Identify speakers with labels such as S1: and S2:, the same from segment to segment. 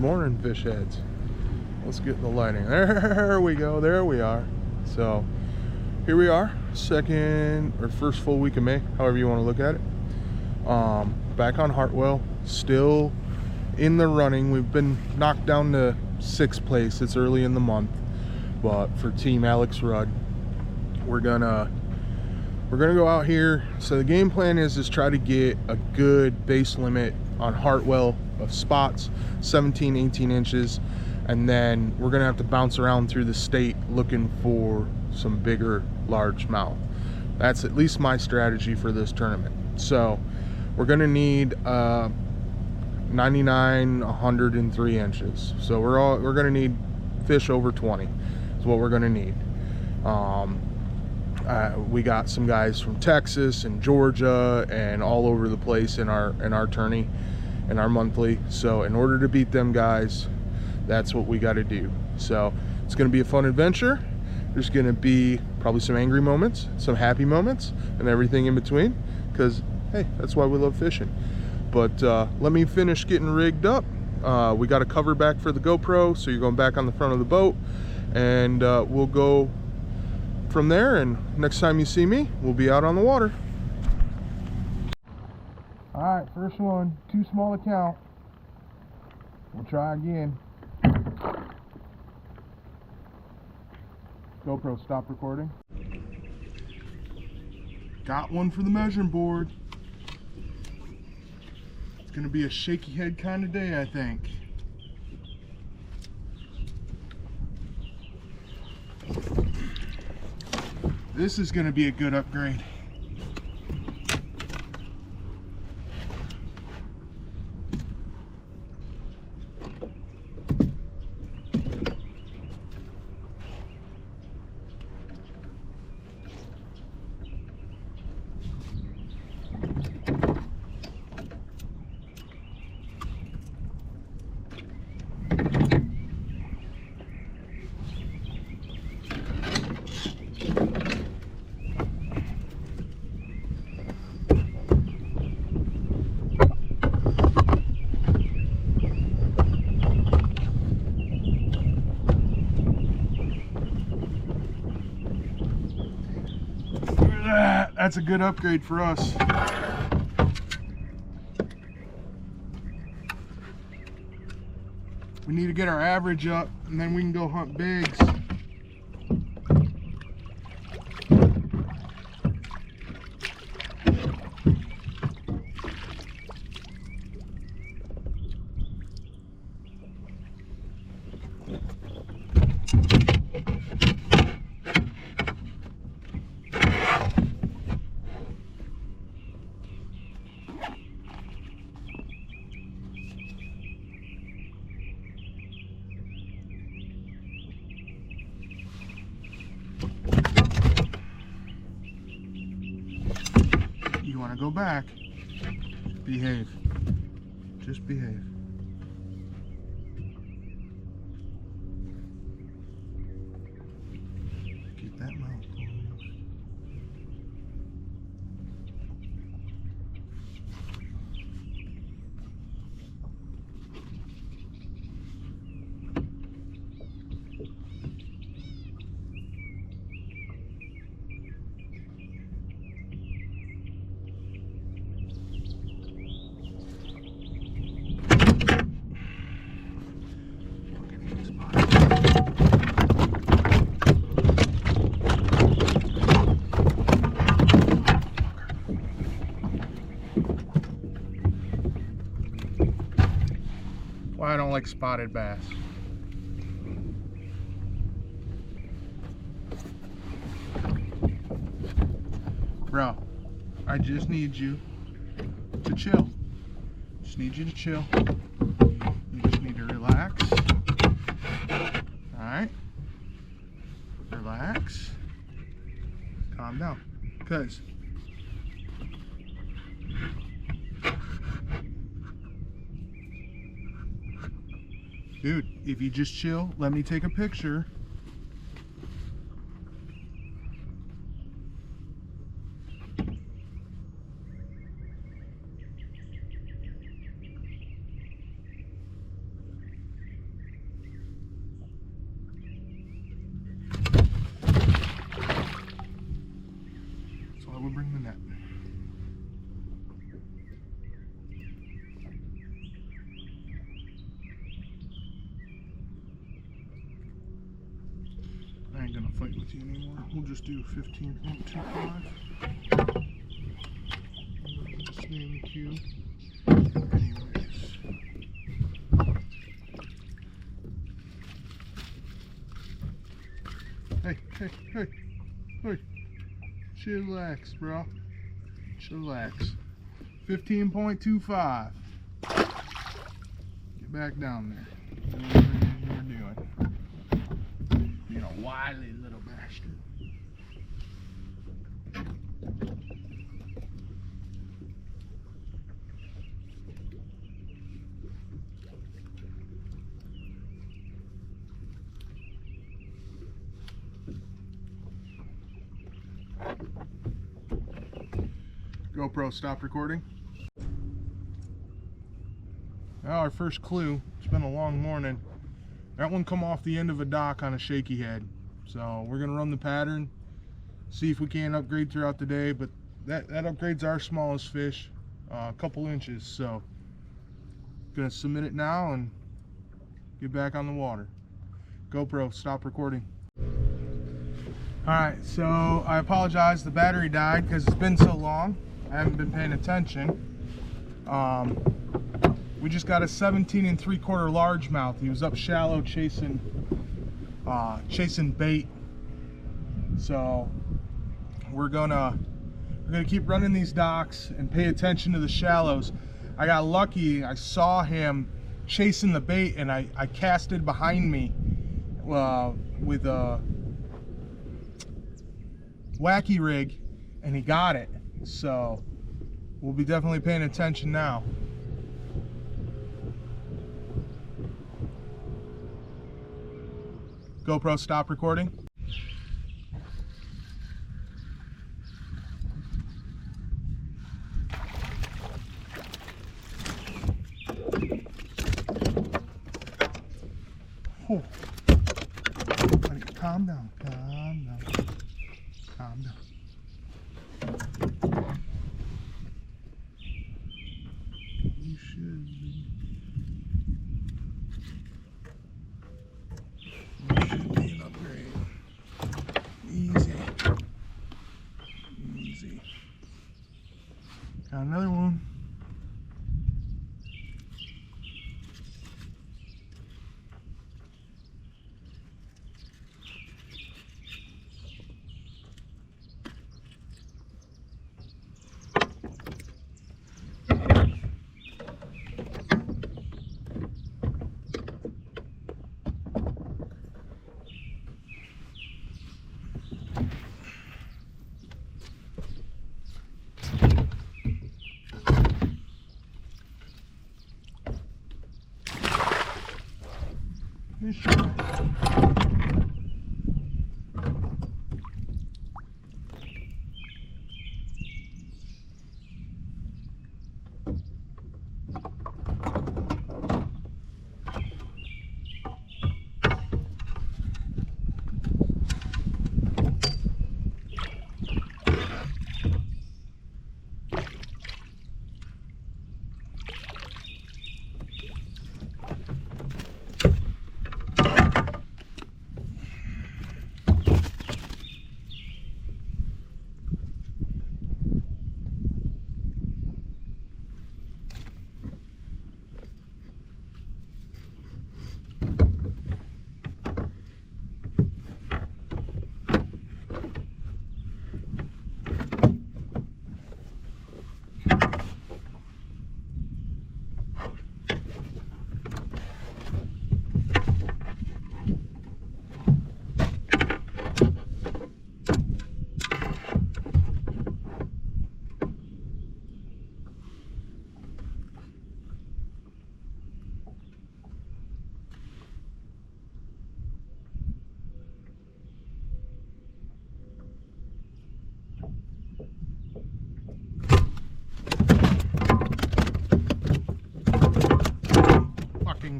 S1: morning, fish heads. Let's get the lighting. There we go. There we are. So here we are, first full week of May, however you want to look at it. Back on Hartwell, still in the running. We've been knocked down to 6th place. It's early in the month, but for Team Alex Rudd, we're gonna go out here. So the game plan is try to get a good base limit on Hartwell of spots, 17, 18 inches, and then we're gonna have to bounce around through the state looking for some bigger largemouth. That's at least my strategy for this tournament. So we're gonna need 99, 103 inches. So we're gonna need fish over 20 is what we're gonna need. We got some guys from Texas and Georgia and all over the place in our tourney, in our monthly. So in order to beat them guys, that's what we got to do. So it's going to be a fun adventure. There's going to be probably some angry moments, some happy moments, and everything in between, because hey, that's why we love fishing. But let me finish getting rigged up. We got a cover back for the GoPro, so you're going back on the front of the boat, and we'll go from there, and next time you see me, we'll be out on the water. All right, first one, too small to count. We'll try again. GoPro, stop recording. Got one for the measuring board. It's gonna be a shaky head kind of day, I think. This is gonna be a good upgrade. That's a good upgrade for us. We need to get our average up, and then we can go hunt bigs. You want to go back? Behave. Just behave. Keep that mouth closed. Why I don't like spotted bass. Bro, I just need you to chill. Just need you to chill. You just need to relax. Alright? Relax. Calm down. Because dude, if you just chill, let me take a picture. ain't gonna fight with you anymore. We'll just do 15.25. Stay in the queue. Anyways. Hey. Chillax, bro. Chillax. 15.25. Get back down there. Do whatever you're doing. Being a wily little bastard. GoPro, stop recording. Well, our first clue. It's been a long morning. That one come off the end of a dock on a shaky head. So we're gonna run the pattern, see if we can upgrade throughout the day, but that upgrades our smallest fish a couple inches. So gonna submit it now and get back on the water. GoPro, stop recording. Alright, so I apologize, the battery died because it's been so long. I haven't been paying attention. We just got a 17 3/4 largemouth. He was up shallow chasing bait. So we're gonna keep running these docks and pay attention to the shallows. I got lucky, I saw him chasing the bait and I casted behind me with a wacky rig and he got it. So we'll be definitely paying attention now. GoPro, stop recording. Oh. Buddy, calm down, calm down, calm down. You should be. You should be an upgrade. Easy. Easy. Got another one.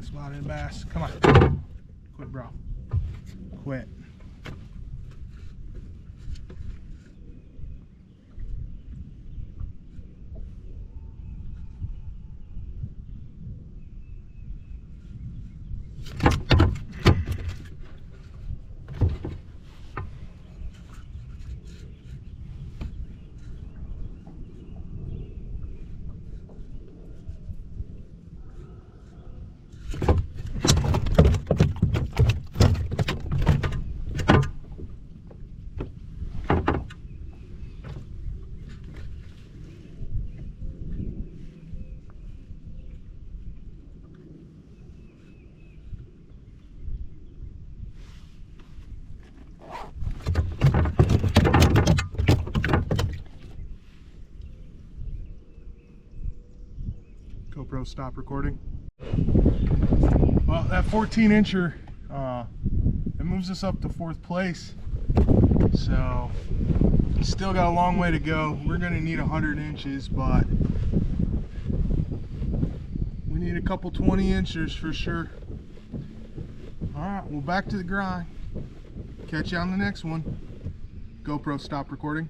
S1: Spotted bass. Come on. Quit, bro. Quit. GoPro stop recording. Well, that 14-incher, it moves us up to 4th place. So, still got a long way to go. We're gonna need 100 inches, but we need a couple 20-inchers for sure. All right, well, back to the grind. Catch you on the next one. GoPro stop recording.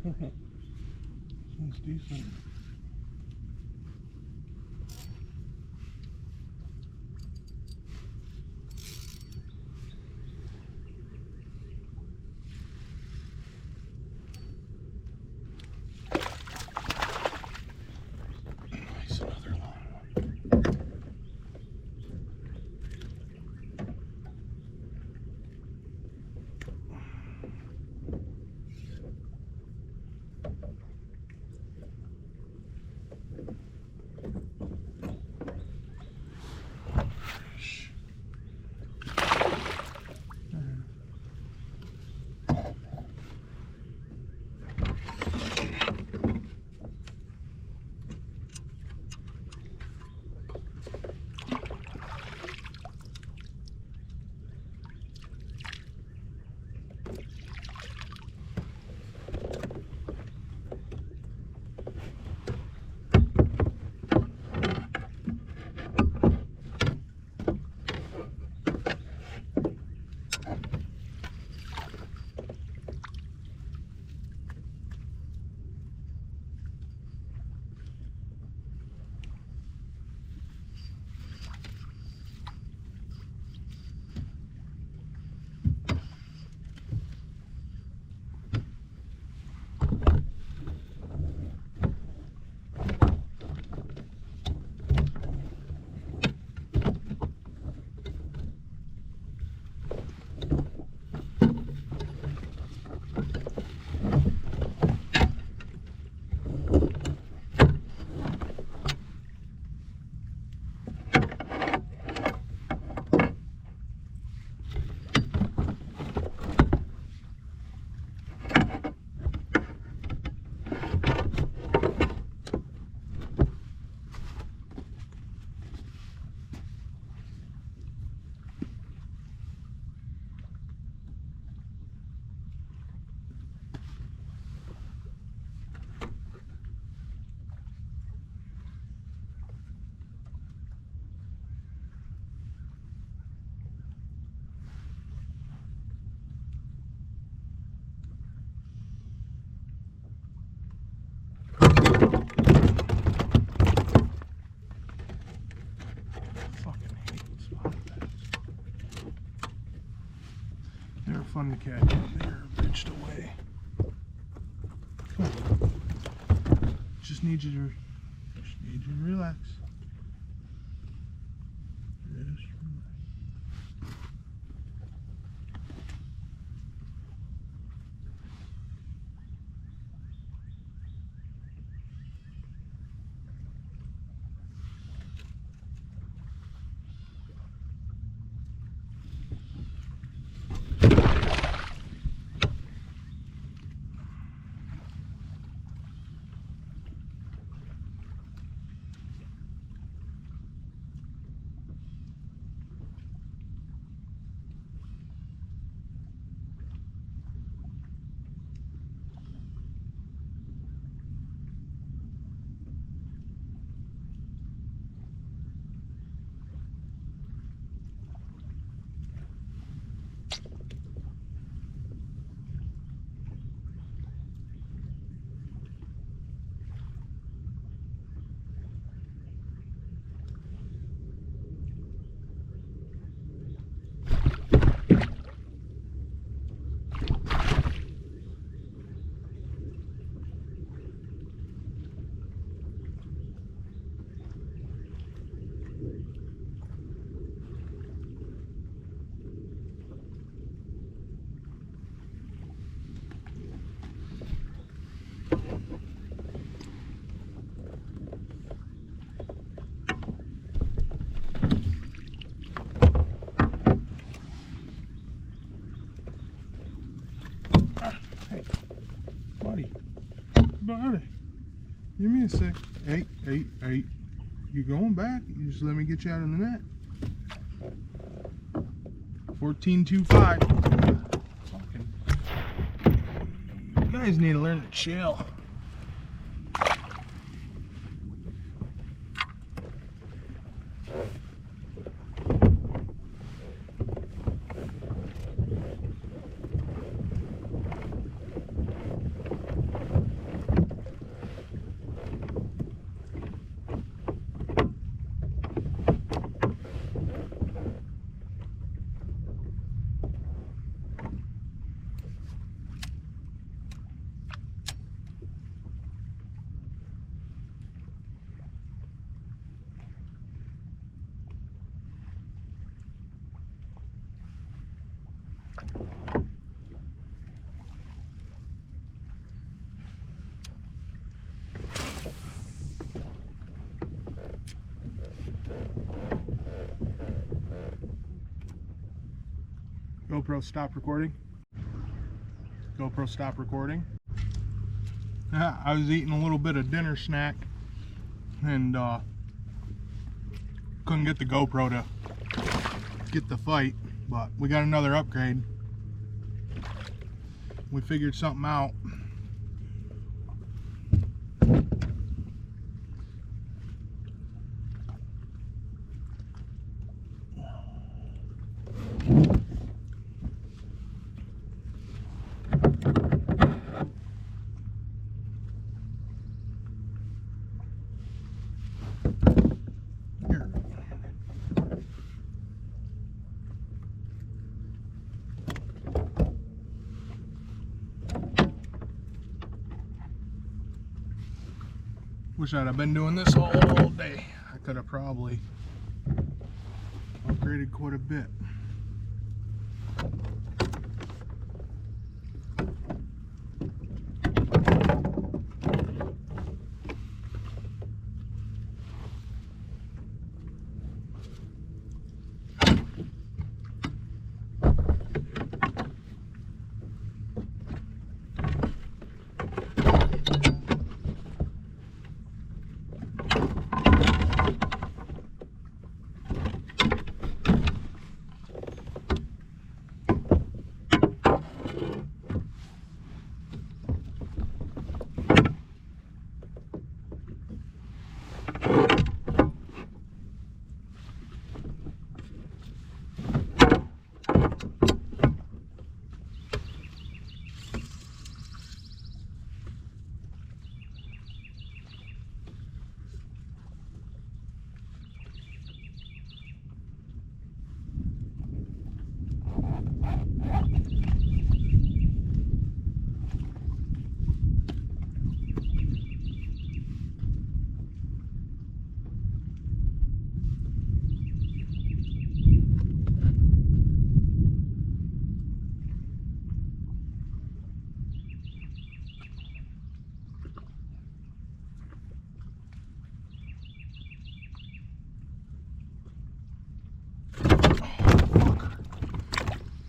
S1: Seems decent. Nice, another long one. They're fun to catch. They're bitched away. Come on. Just need you to relax. Just relax. Buddy. Buddy. Give me a sec. Hey, hey, hey. You're going back. You just let me get you out of the net. 14.25. Fucking. You guys need to learn to chill. GoPro, stop recording. GoPro, stop recording. I was eating a little bit of dinner snack and couldn't get the GoPro to get the fight, but we got another upgrade. We figured something out. Wish I'd have been doing this all day. I could have probably upgraded quite a bit.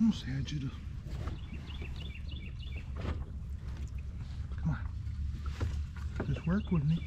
S1: Almost had you to. Come on. Just work with me.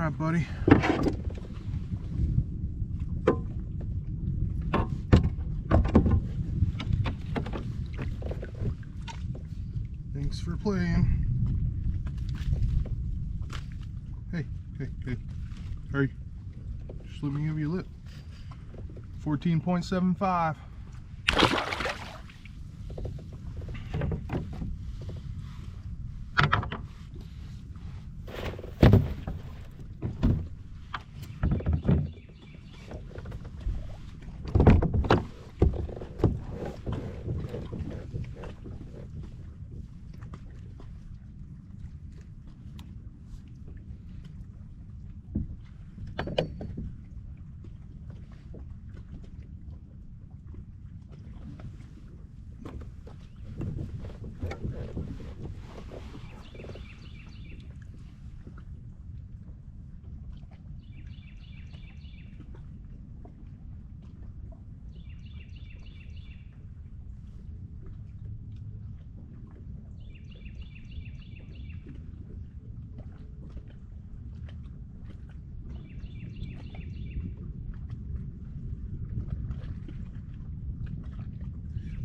S1: right, buddy. Thanks for playing. Hey, hey, hey. Hey. Just let me give you a lip. 14.75.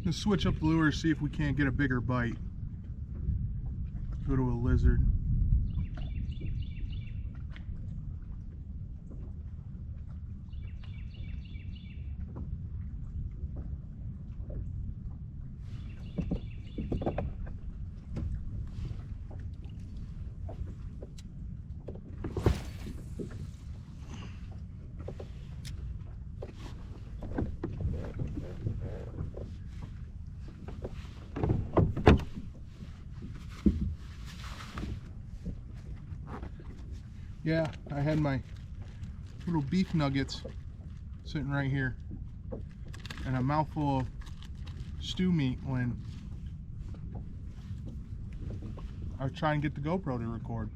S1: Let's switch up the lure, see if we can't get a bigger bite. Go to a lizard. Yeah, I had my little beef nuggets sitting right here and a mouthful of stew meat when I was trying to get the GoPro to record.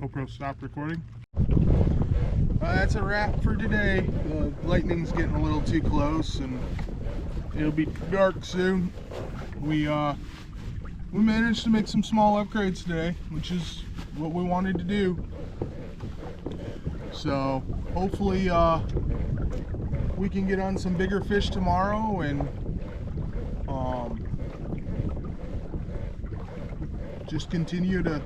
S1: GoPro stop recording. That's a wrap for today. The lightning's getting a little too close and it'll be dark soon. We managed to make some small upgrades today, which is what we wanted to do. So hopefully we can get on some bigger fish tomorrow and just continue to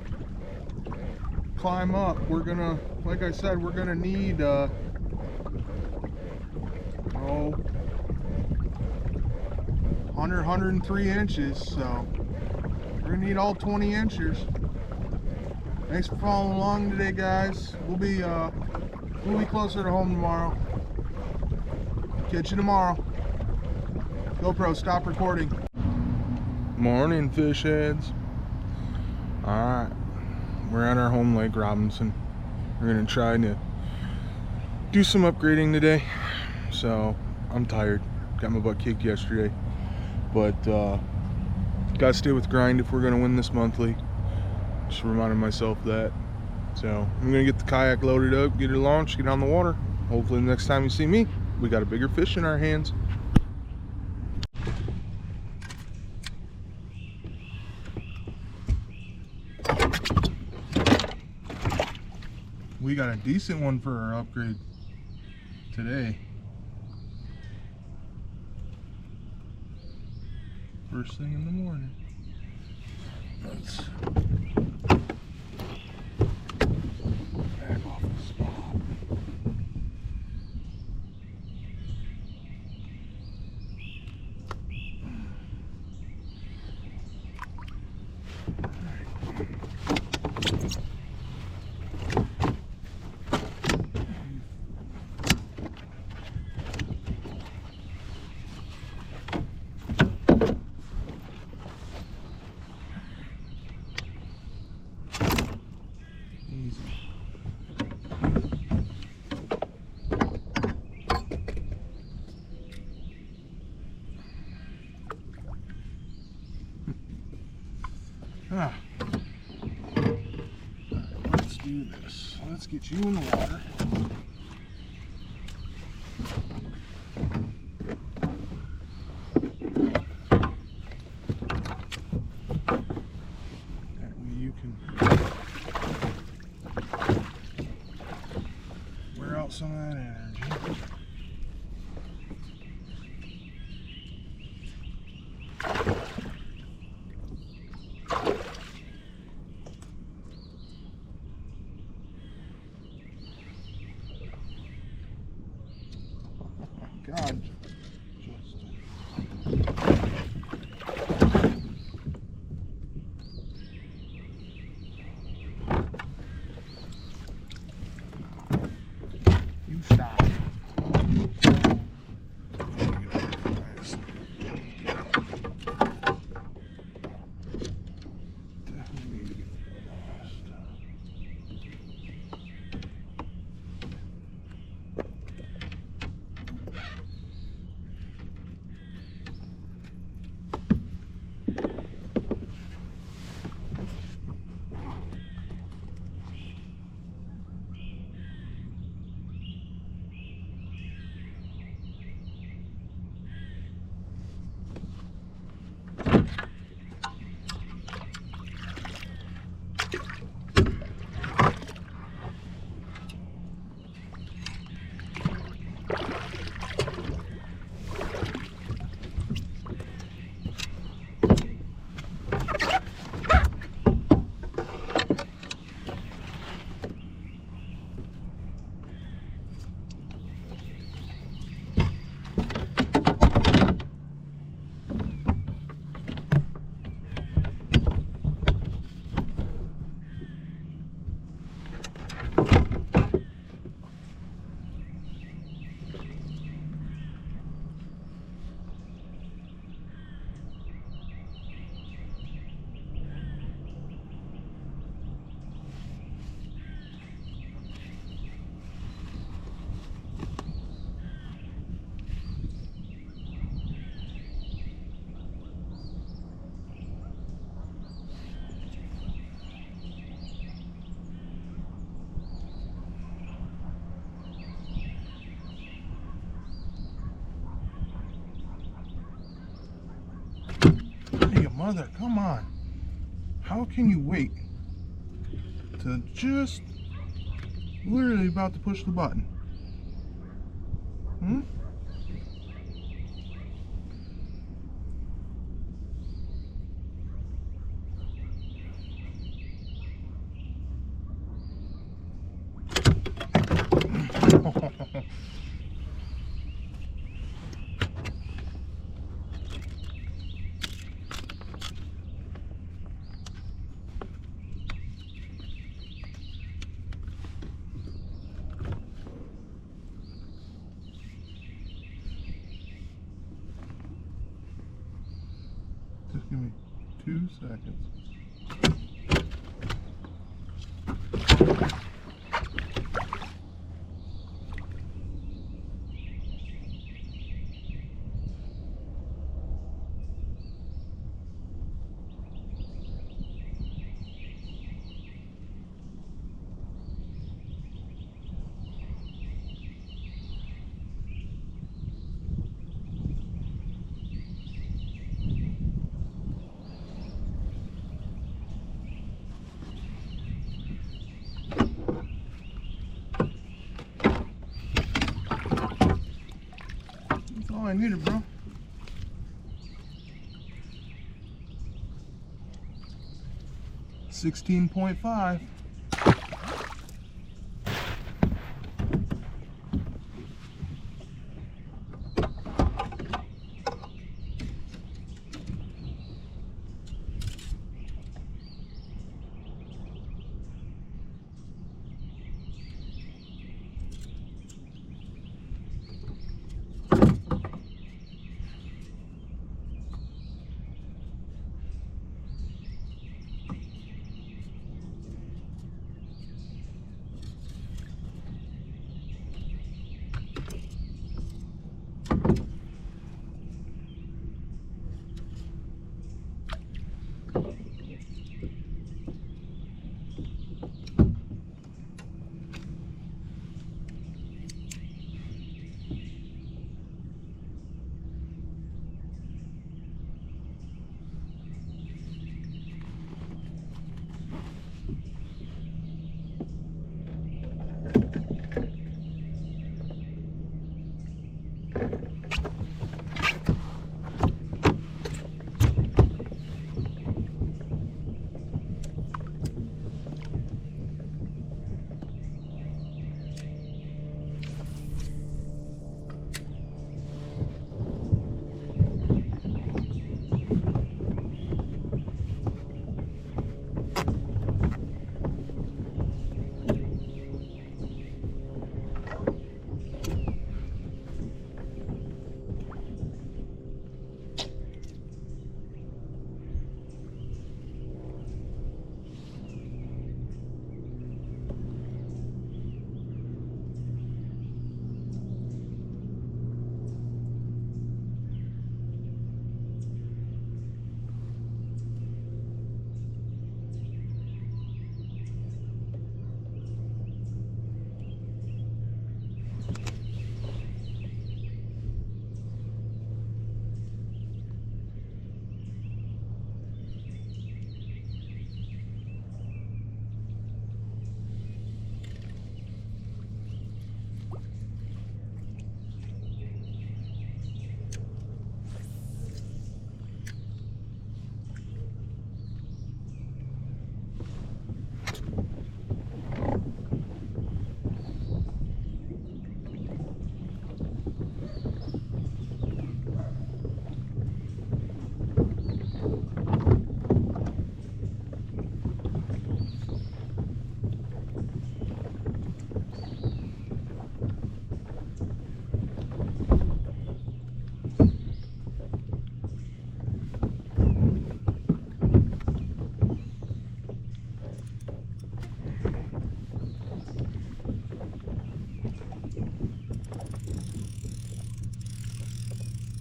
S1: climb up. We're gonna, like I said, we're gonna need 103 inches, so we're gonna need all 20 inches. Thanks for following along today, guys. We'll be closer to home tomorrow. Catch you tomorrow. GoPro stop recording. Morning, fish heads. Alright, we're at our home lake, Robinson. We're gonna try to do some upgrading today. So I'm tired, got my butt kicked yesterday, but gotta stay with grind if we're gonna win this monthly. Just reminding myself that. So I'm gonna get the kayak loaded up, get it launched, get on the water. Hopefully the next time you see me, we got a bigger fish in our hands. We got a decent one for our upgrade today. First thing in the morning. Let's back off the spot. Let's do this. Let's get you in the water. That way you can wear out some of that energy. God, you stop. Hey, mother, come on. How can you wait to just literally about to push the button? Hmm? Just give me 2 seconds. That's all I needed, bro. 16.5.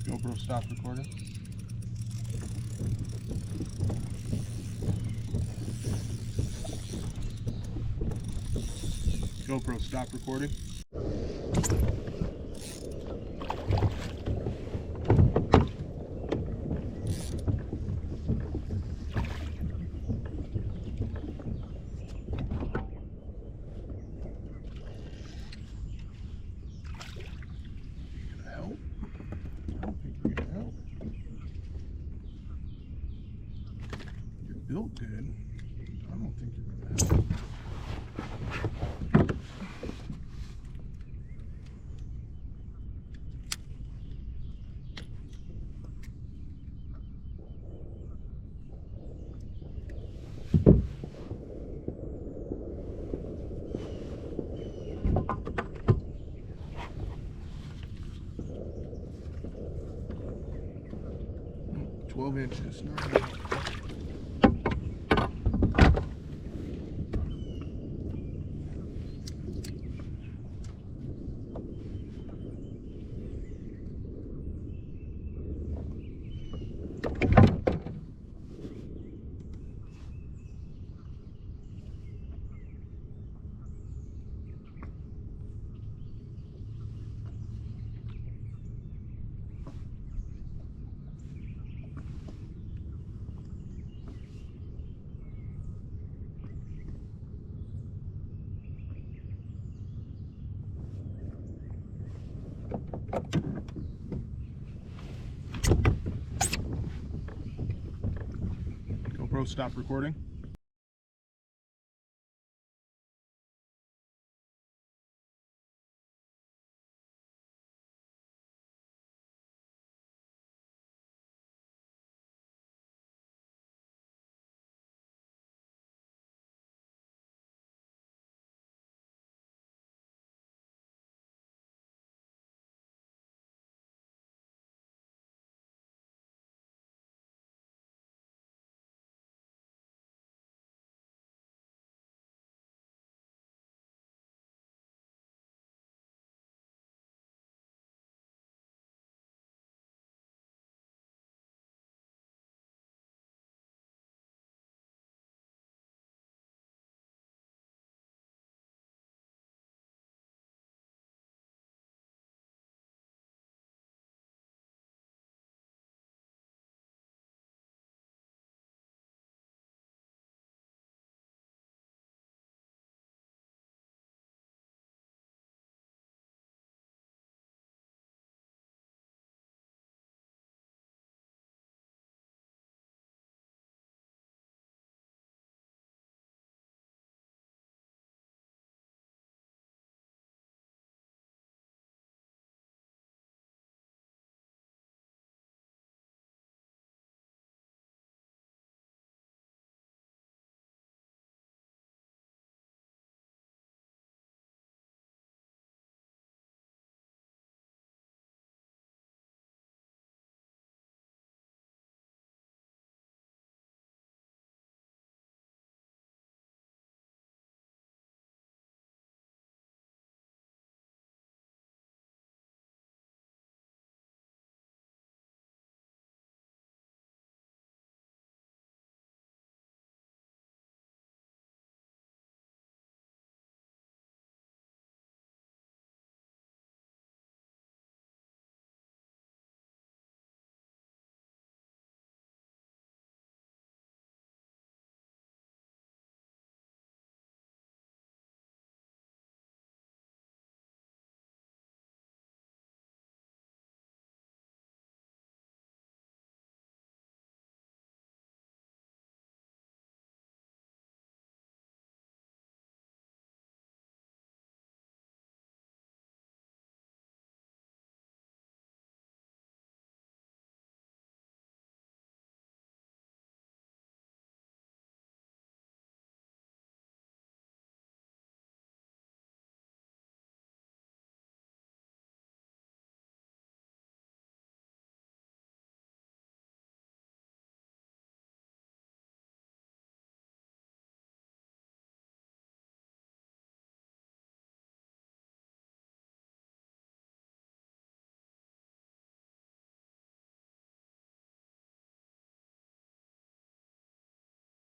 S1: GoPro stop recording. GoPro stop recording. built good, I don't think you're gonna have. Oh, 12 inches. Not bad. GoPro, stop recording.